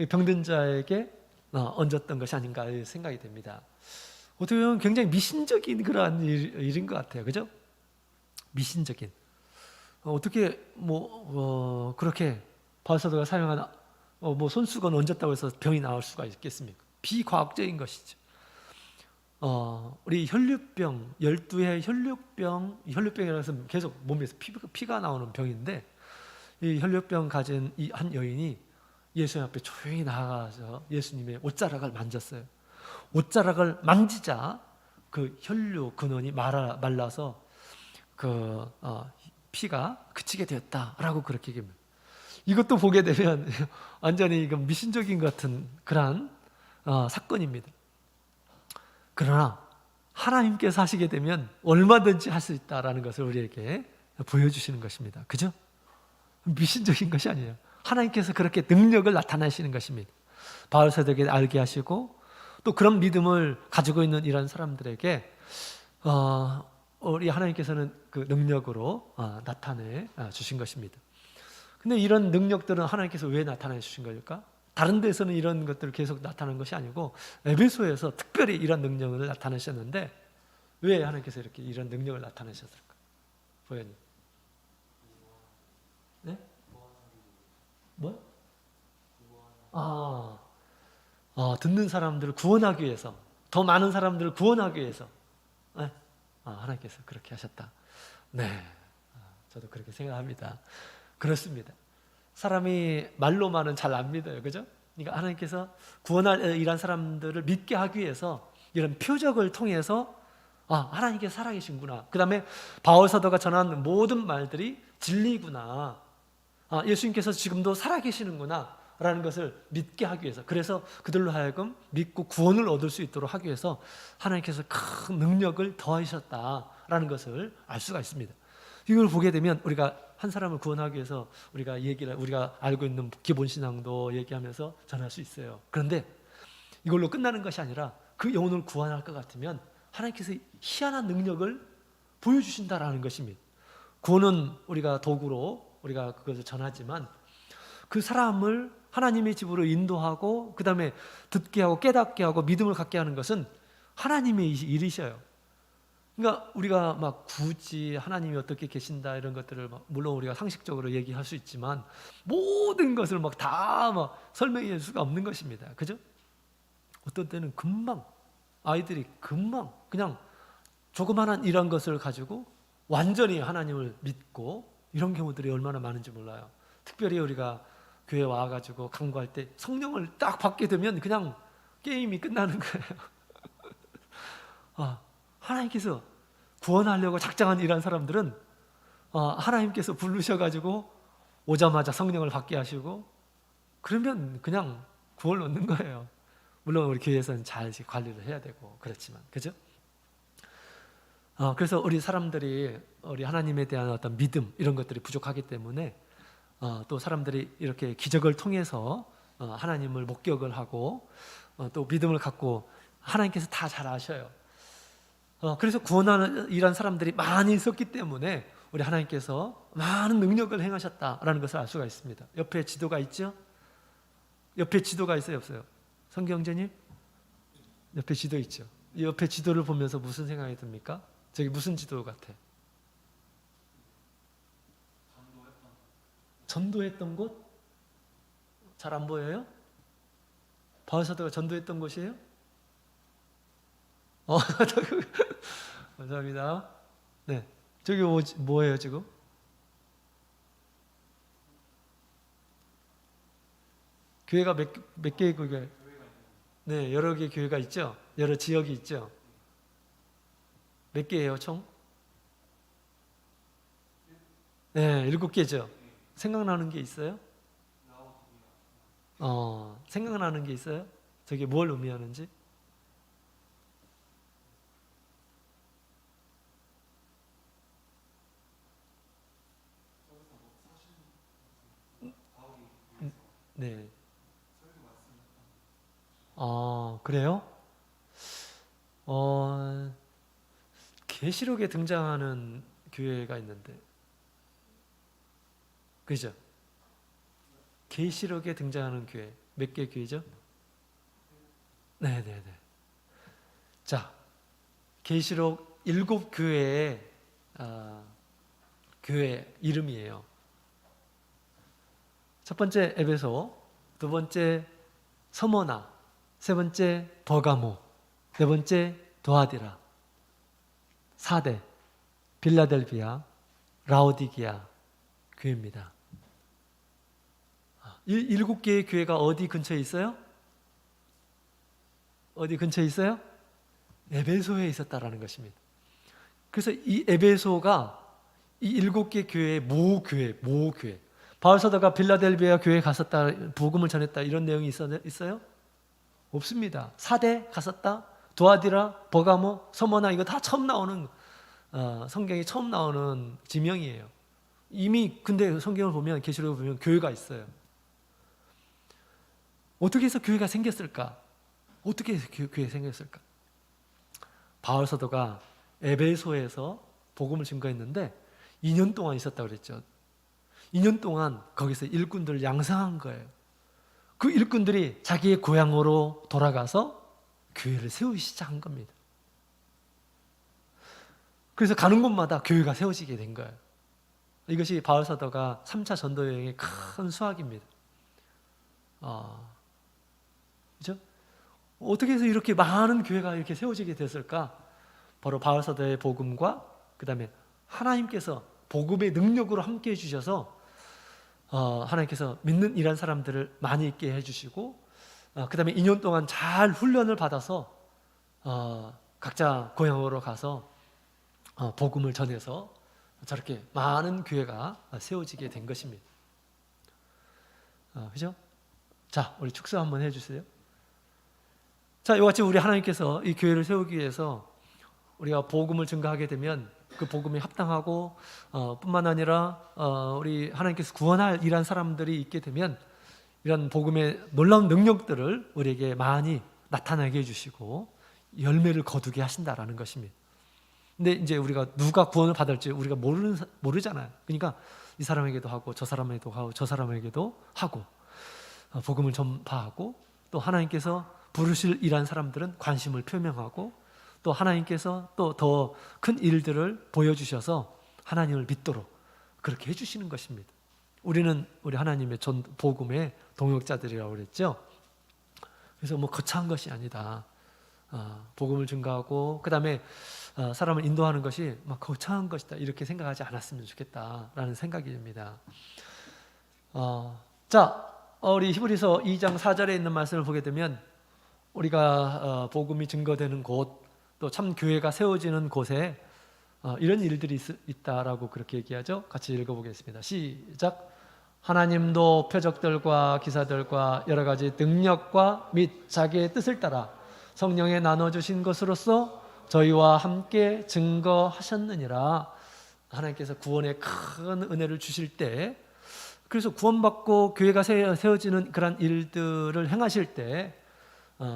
[SPEAKER 1] 병든 자에게 얹었던 것이 아닌가 생각이 됩니다. 어떻게 보면 굉장히 미신적인 그러한 일인 것 같아요. 그죠? 미신적인. 어떻게 그렇게 바울 사도가 사용한 손수건 얹었다고 해서 병이 나을 수가 있겠습니까? 비과학적인 것이죠. 우리 혈류병, 12회 혈류병이라고 해서 계속 몸에서 피가 나오는 병인데 이 혈류병 가진 이 한 여인이 예수님 앞에 조용히 나가서 예수님의 옷자락을 만졌어요. 옷자락을 만지자 그 혈류 근원이 말라서 그 피가 그치게 되었다라고 그렇게 얘기합니다. 이것도 보게 되면 완전히 이건 미신적인 같은 그러한 사건입니다. 그러나 하나님께서 하시게 되면 얼마든지 할 수 있다라는 것을 우리에게 보여주시는 것입니다. 그죠? 미신적인 것이 아니에요. 하나님께서 그렇게 능력을 나타내시는 것입니다. 바울 사도에게 알게 하시고 또 그런 믿음을 가지고 있는 이런 사람들에게 우리 하나님께서는 그 능력으로 나타내 주신 것입니다. 근데 이런 능력들은 하나님께서 왜 나타내 주신 걸까? 다른 데서는 이런 것들을 계속 나타나는 것이 아니고 에베소에서 특별히 이런 능력을 나타내셨는데 왜 하나님께서 이렇게 이런 능력을 나타내셨을까? 보현님. 네? 뭐? 듣는 사람들을 구원하기 위해서, 더 많은 사람들을 구원하기 위해서, 네? 하나님께서 그렇게 하셨다. 네, 저도 그렇게 생각합니다. 그렇습니다. 사람이 말로만은 잘 안 믿어요, 그죠? 그러니까 하나님께서 구원할 이런 사람들을 믿게 하기 위해서 이런 표적을 통해서 하나님께서 살아계신구나. 그 다음에 바울 사도가 전한 모든 말들이 진리구나. 예수님께서 지금도 살아계시는구나 라는 것을 믿게 하기 위해서, 그래서 그들로 하여금 믿고 구원을 얻을 수 있도록 하기 위해서 하나님께서 큰 능력을 더하셨다라는 것을 알 수가 있습니다. 이걸 보게 되면 우리가 한 사람을 구원하기 위해서 우리가 알고 있는 기본 신앙도 얘기하면서 전할 수 있어요. 그런데 이걸로 끝나는 것이 아니라 그 영혼을 구원할 것 같으면 하나님께서 희한한 능력을 보여주신다라는 것입니다. 구원은 우리가 도구로 우리가 그것을 전하지만 그 사람을 하나님의 집으로 인도하고 그 다음에 듣게 하고 깨닫게 하고 믿음을 갖게 하는 것은 하나님의 일이셔요. 그러니까 우리가 막 굳이 하나님이 어떻게 계신다 이런 것들을 물론 우리가 상식적으로 얘기할 수 있지만 모든 것을 다 설명해 줄 수가 없는 것입니다. 그죠? 어떤 때는 금방 아이들이 금방 그냥 조그마한 이런 것을 가지고 완전히 하나님을 믿고 이런 경우들이 얼마나 많은지 몰라요. 특별히 우리가 교회 와가지고 강구할 때 성령을 딱 받게 되면 그냥 게임이 끝나는 거예요. 하나님께서 구원하려고 작정한 이런 사람들은 하나님께서 부르셔가지고 오자마자 성령을 받게 하시고 그러면 그냥 구원을 얻는 거예요. 물론 우리 교회에서는 잘 관리를 해야 되고 그렇지만, 그죠? 그래서 우리 사람들이 우리 하나님에 대한 어떤 믿음 이런 것들이 부족하기 때문에 또 사람들이 이렇게 기적을 통해서 하나님을 목격을 하고 또 믿음을 갖고 하나님께서 다 잘 아셔요. 그래서 구원하는 이런 사람들이 많이 있었기 때문에 우리 하나님께서 많은 능력을 행하셨다라는 것을 알 수가 있습니다. 옆에 지도가 있죠? 옆에 지도가 있어요, 없어요? 성경제님? 옆에 지도 있죠? 이 옆에 지도를 보면서 무슨 생각이 듭니까? 저기 무슨 지도 같아? 전도했던 곳? 잘 안 보여요? 바울 사도가 전도했던 곳이에요? 감사합니다. 네, 저기 뭐예요 지금? 교회가 몇 개의 교회? 네, 여러 개의 교회가 있죠. 여러 지역이 있죠. 몇 개예요, 총? 네, 7개죠. 생각나는 게 있어요? 생각나는 게 있어요? 저게 뭘 의미하는지? 네. 그래요? 어, 계시록에 등장하는 교회가 있는데, 그죠? 계시록에 등장하는 교회 몇 개 교회죠? 네네네. 자, 계시록 7교회의 교회 이름이에요. 첫 번째 에베소, 두 번째 서머나, 세 번째 버가모, 네 번째 도아디라, 4대 빌라델비아, 라오디게아 교회입니다. 이 7개의 교회가 어디 근처에 있어요? 어디 근처에 있어요? 에베소에 있었다라는 것입니다. 그래서 이 에베소가 이 7개 교회의 모교회. 바울 사도가 빌라델비아 교회에 갔었다, 복음을 전했다 이런 내용이 있어요? 없습니다. 4대 갔었다, 도아디라, 버가모, 서머나 이거 다 처음 나오는 성경에 처음 나오는 지명이에요. 이미 근데 성경을 보면 계시록을 보면 교회가 있어요. 어떻게 해서 교회가 생겼을까? 어떻게 해서 교회가 생겼을까? 바울 사도가 에베소에서 복음을 증거했는데 2년 동안 있었다고 그랬죠. 2년 동안 거기서 일꾼들을 양성한 거예요. 그 일꾼들이 자기의 고향으로 돌아가서 교회를 세우기 시작한 겁니다. 그래서 가는 곳마다 교회가 세워지게 된 거예요. 이것이 바울 사도가 3차 전도 여행의 큰 수확입니다. 그렇죠? 어떻게 해서 이렇게 많은 교회가 이렇게 세워지게 됐을까? 바로 바울 사도의 복음과 그 다음에 하나님께서 복음의 능력으로 함께 해주셔서 하나님께서 믿는 이란 사람들을 많이 있게 해주시고 그 다음에 2년 동안 잘 훈련을 받아서 각자 고향으로 가서 복음을 전해서 저렇게 많은 교회가 세워지게 된 것입니다. 그죠? 자, 우리 축사 한번 해주세요. 자, 이와 같이 우리 하나님께서 이 교회를 세우기 위해서 우리가 복음을 증거하게 되면 그 복음에 합당하고 뿐만 아니라 우리 하나님께서 구원할 이란 사람들이 있게 되면 이런 복음의 놀라운 능력들을 우리에게 많이 나타나게 해주시고 열매를 거두게 하신다라는 것입니다. 근데 이제 우리가 누가 구원을 받을지 우리가 모르잖아요. 그러니까 이 사람에게도 하고 저 사람에게도 하고 저 사람에게도 하고 복음을 전파하고 또 하나님께서 부르실 이란 사람들은 관심을 표명하고 또 하나님께서 또 더 큰 일들을 보여주셔서 하나님을 믿도록 그렇게 해주시는 것입니다. 우리는 우리 하나님의 복음의 동역자들이라고 그랬죠. 그래서 뭐 거창한 것이 아니다. 복음을 증거하고 그 다음에 사람을 인도하는 것이 막 거창한 것이다 이렇게 생각하지 않았으면 좋겠다라는 생각이 듭니다. 자, 우리 히브리서 2장 4절에 있는 말씀을 보게 되면 우리가 복음이 증거되는 곳, 또 참 교회가 세워지는 곳에 이런 일들이 있다라고 그렇게 얘기하죠. 같이 읽어보겠습니다. 시작. 하나님도 표적들과 기사들과 여러 가지 능력과 및 자기의 뜻을 따라 성령에 나눠주신 것으로서 저희와 함께 증거하셨느니라. 하나님께서 구원의 큰 은혜를 주실 때, 그래서 구원받고 교회가 세워지는 그런 일들을 행하실 때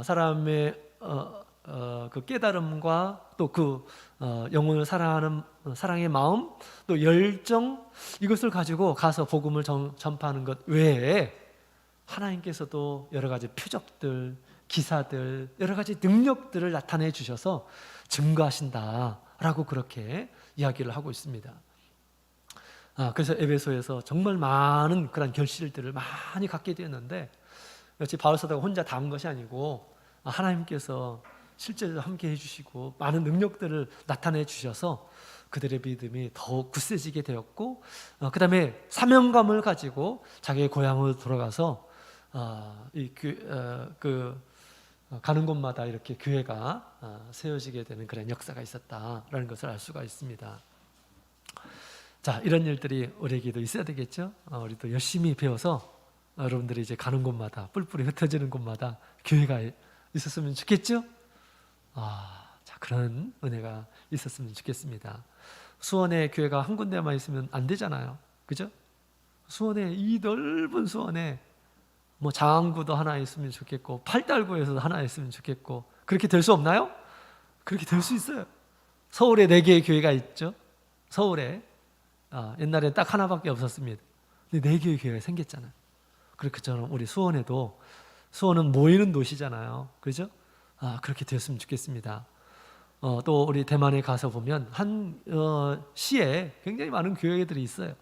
[SPEAKER 1] 사람의 그 깨달음과 또 그 영혼을 사랑하는 사랑의 마음, 또 열정, 이것을 가지고 가서 복음을 전파하는 것 외에 하나님께서도 여러 가지 표적들, 기사들, 여러 가지 능력들을 나타내 주셔서 증거하신다라고 그렇게 이야기를 하고 있습니다. 그래서 에베소에서 정말 많은 그런 결실들을 많이 갖게 되었는데, 역시 바울 사도가 혼자 다 한 것이 아니고 하나님께서 실제로 함께 해주시고 많은 능력들을 나타내 주셔서 그들의 믿음이 더욱 굳세지게 되었고, 그 다음에 사명감을 가지고 자기의 고향으로 돌아가서 가는 곳마다 이렇게 교회가 세워지게 되는 그런 역사가 있었다라는 것을 알 수가 있습니다. 자, 이런 일들이 우리에게도 있어야 되겠죠. 우리도 열심히 배워서 여러분들이 이제 가는 곳마다 뿔뿔이 흩어지는 곳마다 교회가 있었으면 좋겠죠. 자, 그런 은혜가 있었으면 좋겠습니다. 수원에 교회가 한 군데만 있으면 안 되잖아요. 그죠? 수원에, 이 넓은 수원에 뭐 장안구도 하나 있으면 좋겠고 팔달구에서도 하나 있으면 좋겠고, 그렇게 될 수 없나요? 그렇게 될 수 있어요. 서울에 4개의 교회가 있죠. 서울에 옛날에 딱 하나밖에 없었습니다. 근데 4개의 교회가 생겼잖아요. 그렇게처럼 우리 수원에도, 수원은 모이는 도시잖아요. 그죠? 그렇게 되었으면 좋겠습니다. 또 우리 대만에 가서 보면 한 시에 굉장히 많은 교회들이 있어요.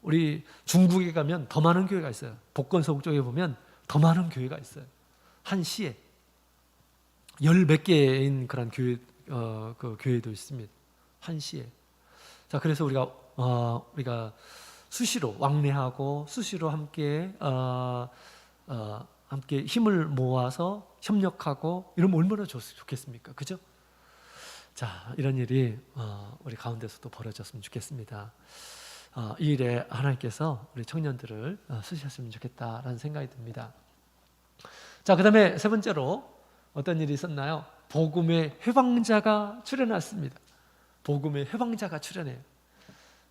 [SPEAKER 1] 우리 중국에 가면 더 많은 교회가 있어요. 복건성 쪽에 보면 더 많은 교회가 있어요. 한 시에 10몇 개인 그런 교회, 그 교회도 있습니다. 한 시에. 자, 그래서 우리가 수시로 왕래하고 수시로 함께 힘을 모아서 협력하고 이러면 얼마나 좋겠습니까? 그죠? 자, 이런 일이 우리 가운데서도 벌어졌으면 좋겠습니다. 이 일에 하나님께서 우리 청년들을 쓰셨으면 좋겠다라는 생각이 듭니다. 자, 그 다음에 세 번째로 어떤 일이 있었나요? 복음의 회방자가 출현했습니다. 복음의 회방자가 출현해요.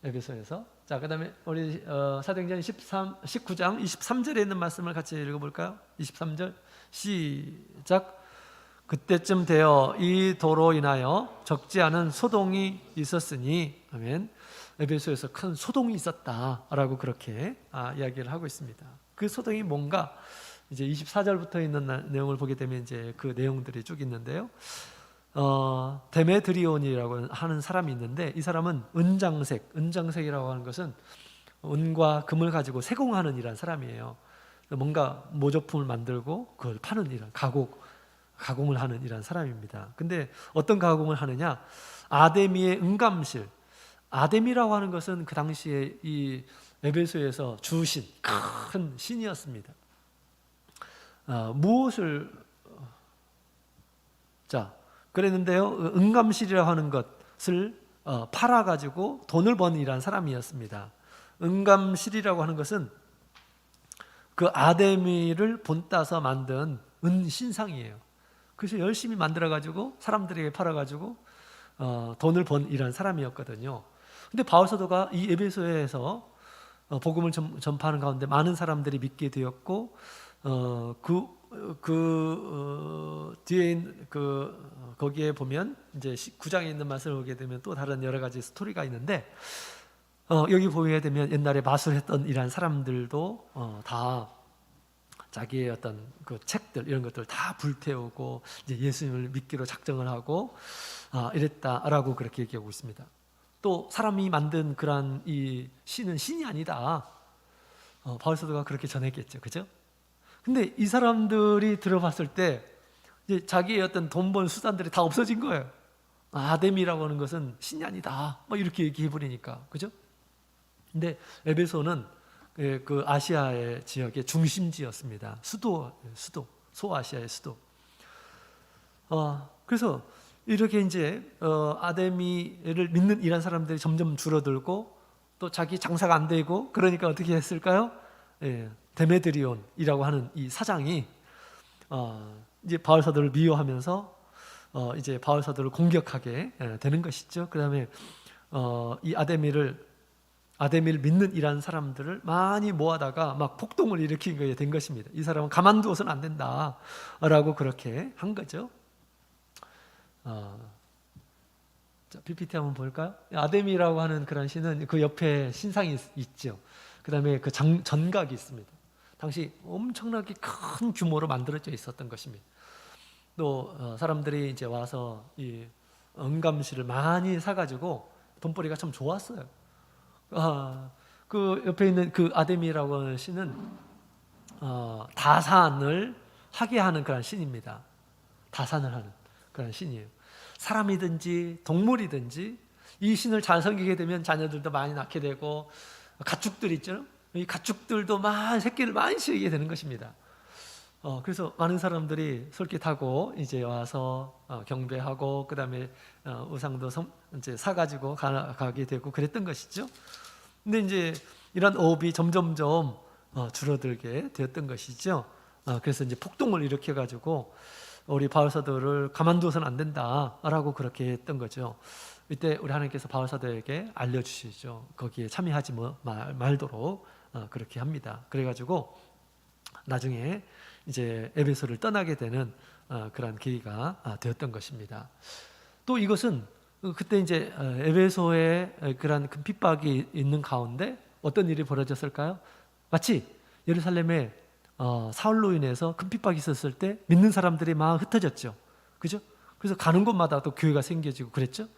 [SPEAKER 1] 에베소에서. 자, 그 다음에 우리 사도행전 19장 23절에 있는 말씀을 같이 읽어볼까요? 23절 시작. 그때쯤 되어 이 도로 인하여 적지 않은 소동이 있었으니, 아멘. 에베소에서 큰 소동이 있었다라고 그렇게 이야기를 하고 있습니다. 그 소동이 뭔가 이제 24절부터 있는 내용을 보게 되면 이제 그 내용들이 쭉 있는데요. 데메드리온이라고 하는 사람이 있는데, 이 사람은 은장색이라고 하는 것은 은과 금을 가지고 세공하는 이란 사람이에요. 뭔가 모조품을 만들고 그걸 파는 이란 가공을 하는 이란 사람입니다. 근데 어떤 가공을 하느냐? 아데미의 은감실. 아데미라고 하는 것은 그 당시에 이 에베소에서 주신 큰 신이었습니다. 무엇을 그랬는데요, 은감실이라고 하는 것을 팔아가지고 돈을 번 이란 사람이었습니다. 은감실이라고 하는 것은 그 아데미를 본따서 만든 은신상이에요. 그래서 열심히 만들어가지고 사람들에게 팔아가지고 돈을 번 이란 사람이었거든요. 근데 바울 사도가 이 에베소에서 복음을 전파하는 가운데 많은 사람들이 믿게 되었고, 뒤에 거기에 보면 이제 9장에 있는 말씀을 보게 되면 또 다른 여러 가지 스토리가 있는데, 여기 보게 되면 옛날에 마술했던 이란 사람들도 다 자기의 어떤 그 책들 이런 것들 다 불태우고 이제 예수님을 믿기로 작정을 하고 이랬다라고 그렇게 얘기하고 있습니다. 또 사람이 만든 그런 이 신은 신이 아니다. 바울 사도가 그렇게 전했겠죠, 그죠? 근데 이 사람들이 들어봤을 때 이제 자기의 어떤 돈 번 수단들이 다 없어진 거예요. 아데미라고 하는 것은 신이 아니다. 뭐 이렇게 얘기해 버리니까, 그죠? 근데 에베소는 그 아시아의 지역의 중심지였습니다. 수도, 소아시아의 수도. 그래서 이렇게 이제 아데미를 믿는 이란 사람들이 점점 줄어들고 또 자기 장사가 안 되고 그러니까 어떻게 했을까요? 데메드리온이라고 하는 이 사장이 이제 바울 사도를 미워하면서 이제 바울 사도를 공격하게 되는 것이죠. 그다음에 이 아데미를 믿는 이란 사람들을 많이 모아다가 막 폭동을 일으키게 된 것입니다. 이 사람은 가만두어서는 안 된다라고 그렇게 한 거죠. 자, PPT 한번 볼까요? 아데미라고 하는 그런 신은 그 옆에 신상이 있죠. 그 다음에 그 전각이 있습니다. 당시 엄청나게 큰 규모로 만들어져 있었던 것입니다. 또 사람들이 이제 와서 이 은감실을 많이 사가지고 돈벌이가 참 좋았어요. 그 옆에 있는 그 아데미라고 하는 신은 다산을 하게 하는 그런 신입니다. 다산을 하는 그런 신이에요. 사람이든지 동물이든지 이 신을 잘 섬기게 되면 자녀들도 많이 낳게 되고, 가축들 있죠. 이 가축들도 새끼를 많이 씌우게 되는 것입니다. 그래서 많은 사람들이 솔깃하고 이제 와서 경배하고 그다음에 우상도 이제 사가지고 가게 되고 그랬던 것이죠. 근데 이제 이런 어업이 점점점 줄어들게 되었던 것이죠. 그래서 이제 폭동을 일으켜가지고 우리 바울 사도를 가만두어서는 안 된다라고 그렇게 했던 거죠. 이때 우리 하나님께서 바울 사도에게 알려주시죠. 거기에 참여하지 말도록 그렇게 합니다. 그래가지고 나중에 이제 에베소를 떠나게 되는 그런 계기가 되었던 것입니다. 또 이것은 그때 이제 에베소에 그런 큰 핍박이 있는 가운데 어떤 일이 벌어졌을까요? 마치 예루살렘에 사울로 인해서 큰 핍박이 있었을 때 믿는 사람들이 막 흩어졌죠. 그죠? 그래서 가는 곳마다 또 교회가 생겨지고 그랬죠.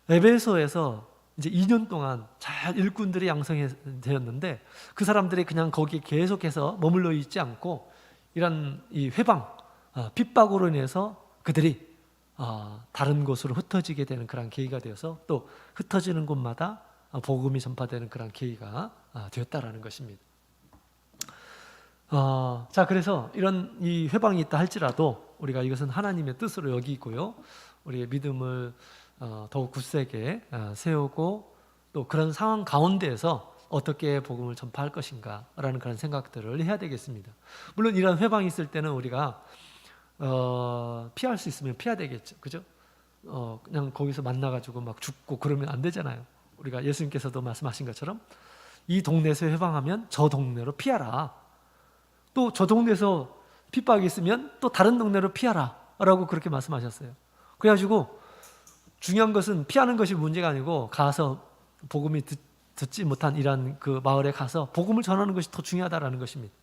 [SPEAKER 1] 에베소에서 이제 2년 동안 잘 일꾼들이 양성되었는데 그 사람들이 그냥 거기 계속해서 머물러 있지 않고 이런 이 회방, 핍박으로 인해서 그들이 다른 곳으로 흩어지게 되는 그런 계기가 되어서 또 흩어지는 곳마다 복음이 전파되는 그런 계기가 되었다라는 것입니다. 자, 그래서 이런 이 회방이 있다 할지라도 우리가 이것은 하나님의 뜻으로 여기고요. 우리의 믿음을 더욱 굳세게 세우고 또 그런 상황 가운데에서 어떻게 복음을 전파할 것인가라는 그런 생각들을 해야 되겠습니다. 물론 이런 회방이 있을 때는 우리가 피할 수 있으면 피해야 되겠죠. 그죠? 그냥 거기서 만나가지고 막 죽고 그러면 안 되잖아요. 우리가 예수님께서도 말씀하신 것처럼 이 동네에서 회방하면 저 동네로 피하라. 또 저 동네에서 핍박이 있으면 또 다른 동네로 피하라 라고 그렇게 말씀하셨어요. 그래가지고 중요한 것은 피하는 것이 문제가 아니고 가서 복음이 듣지 못한 이런 그 마을에 가서 복음을 전하는 것이 더 중요하다라는 것입니다.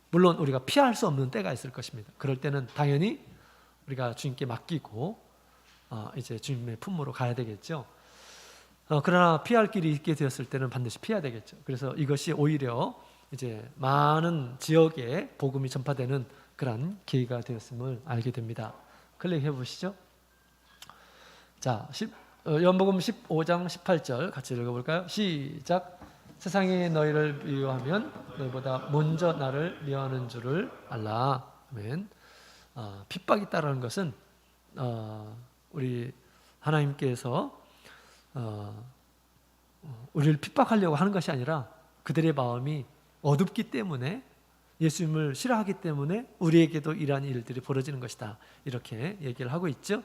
[SPEAKER 1] 물론 우리가 피할 수 없는 때가 있을 것입니다. 그럴 때는 당연히 우리가 주님께 맡기고 이제 주님의 품으로 가야 되겠죠. 그러나 피할 길이 있게 되었을 때는 반드시 피해야 되겠죠. 그래서 이것이 오히려 이제 많은 지역에 복음이 전파되는 그런 계기가 되었음을 알게 됩니다. 클릭해 보시죠. 자, 요한복음 15장 18절 같이 읽어볼까요? 시작. 세상이 너희를 미워하면 너희보다 먼저 나를 미워하는 줄을 알라. 아멘. 핍박이 있다라는 것은 우리 하나님께서 우리를 핍박하려고 하는 것이 아니라 그들의 마음이 어둡기 때문에 예수님을 싫어하기 때문에 우리에게도 이러한 일들이 벌어지는 것이다. 이렇게 얘기를 하고 있죠.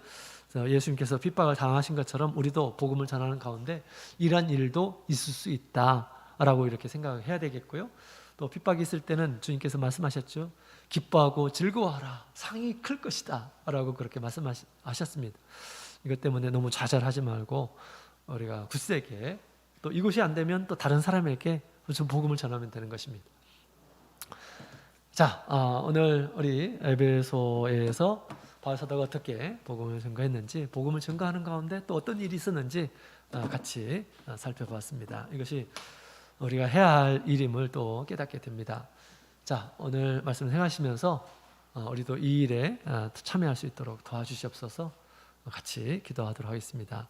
[SPEAKER 1] 그래서 예수님께서 핍박을 당하신 것처럼 우리도 복음을 전하는 가운데 이러한 일도 있을 수 있다라고 이렇게 생각을 해야 되겠고요. 또 핍박이 있을 때는 주님께서 말씀하셨죠. 기뻐하고 즐거워하라. 상이 클 것이다. 라고 그렇게 말씀하셨습니다. 이것 때문에 너무 좌절하지 말고 우리가 굳세게 또 이것이 안 되면 또 다른 사람에게 무슨 복음을 전하면 되는 것입니다. 자, 오늘 우리 에베소에서 바울 사도가 어떻게 복음을 전가했는지, 복음을 전가하는 가운데 또 어떤 일이 있었는지 같이 살펴봤습니다. 이것이 우리가 해야 할 일임을 또 깨닫게 됩니다. 자, 오늘 말씀 생각하시면서 우리도 이 일에 참여할 수 있도록 도와주시옵소서. 같이 기도하도록 하겠습니다.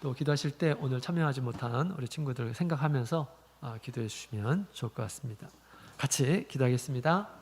[SPEAKER 1] 또 기도하실 때 오늘 참여하지 못한 우리 친구들 생각하면서 기도해 주시면 좋을 것 같습니다. 같이 기도하겠습니다.